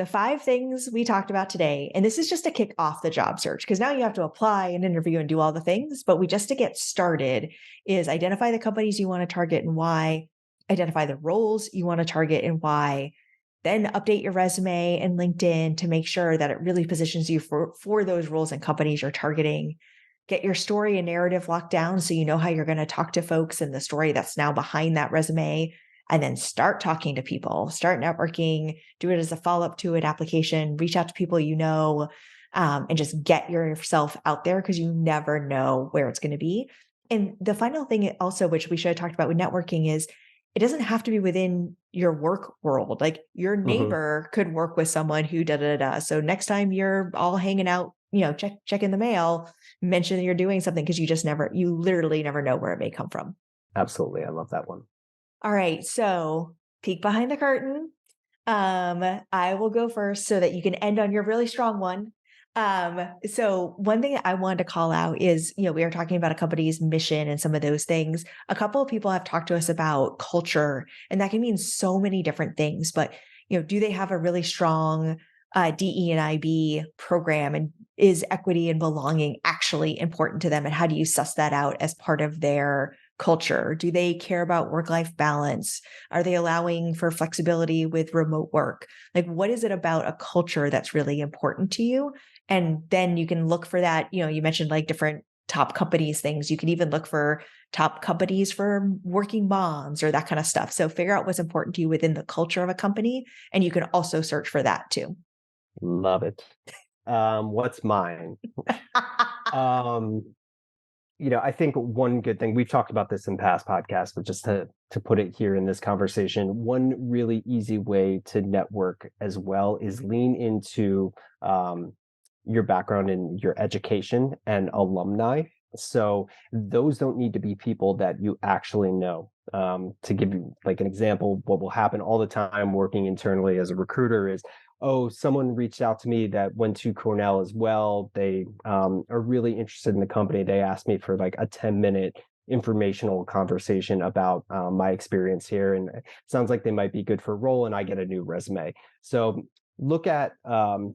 the 5 things we talked about today, and this is just to kick off the job search because now you have to apply and interview and do all the things, but just to get started is identify the companies you want to target and why, identify the roles you want to target and why, then update your resume and LinkedIn to make sure that it really positions you for those roles and companies you're targeting. Get your story and narrative locked down so you know how you're going to talk to folks and the story that's now behind that resume. And then start talking to people, start networking, do it as a follow-up to an application, reach out to people you know, and just get yourself out there because you never know where it's going to be. And the final thing also, which we should have talked about with networking, is it doesn't have to be within your work world. Like your neighbor could work with someone who da da da. So next time you're all hanging out, check in the mail, mention that you're doing something because you literally never know where it may come from. Absolutely. I love that one. All right. So peek behind the curtain. I will go first so that you can end on your really strong one. So one thing that I wanted to call out is, we are talking about a company's mission and some of those things. A couple of people have talked to us about culture, and that can mean so many different things, but, do they have a really strong DE and IB program, and is equity and belonging actually important to them? And how do you suss that out as part of their culture? Do they care about work-life balance? Are they allowing for flexibility with remote work? Like, what is it about a culture that's really important to you? And then you can look for that. You mentioned like different top companies things. You can even look for top companies for working moms or that kind of stuff. So figure out what's important to you within the culture of a company. And you can also search for that too. Love it. What's mine? I think one good thing, we've talked about this in past podcasts, but just to put it here in this conversation, one really easy way to network as well is lean into your background and your education and alumni. So those don't need to be people that you actually know. To give you like an example, what will happen all the time working internally as a recruiter is, oh, someone reached out to me that went to Cornell as well. They are really interested in the company. They asked me for like a 10-minute informational conversation about my experience here. And it sounds like they might be good for a role, and I get a new resume. So look at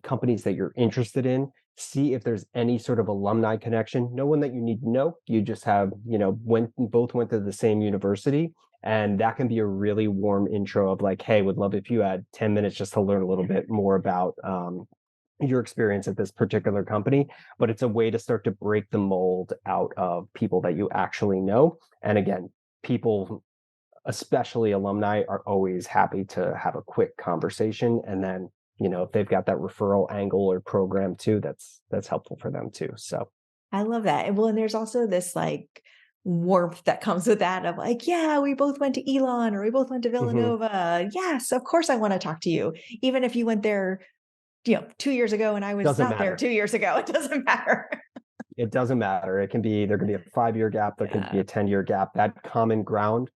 companies that you're interested in, see if there's any sort of alumni connection. No one that you need to know. You just have, both went to the same university. And that can be a really warm intro of like, hey, would love if you had 10 minutes just to learn a little bit more about your experience at this particular company. But it's a way to start to break the mold out of people that you actually know. And again, people, especially alumni, are always happy to have a quick conversation. And then, if they've got that referral angle or program too, that's helpful for them too. So I love that. And there's also this like warmth that comes with that of like, yeah, we both went to Elon or we both went to Villanova. Yes, of course I want to talk to you. Even if you went there, 2 years ago and I was doesn't not there matter. 2 years ago, it doesn't matter. It doesn't matter. There can be a 5-year gap. There can be a 10-year gap. That common ground,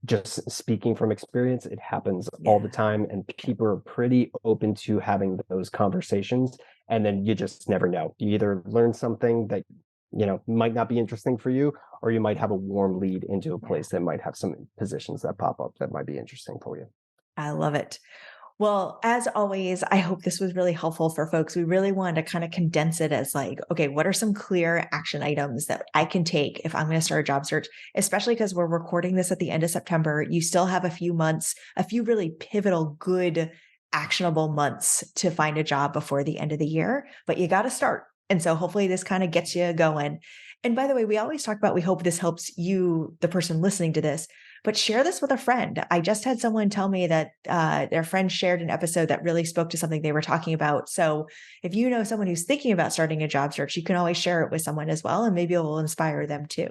just speaking from experience, it happens all the time. And people are pretty open to having those conversations. And then you just never know. You either learn something that, might not be interesting for you, or you might have a warm lead into a place that might have some positions that pop up that might be interesting for you. I love it. Well, as always, I hope this was really helpful for folks. We really wanted to kind of condense it as like, okay, what are some clear action items that I can take if I'm going to start a job search, especially because we're recording this at the end of September. You still have a few months, a few really pivotal, good, actionable months to find a job before the end of the year, but you got to start. And so hopefully this kind of gets you going. And by the way, we always talk about, we hope this helps you, the person listening to this, but share this with a friend. I just had someone tell me that their friend shared an episode that really spoke to something they were talking about. So if you know someone who's thinking about starting a job search, you can always share it with someone as well, and maybe it will inspire them too.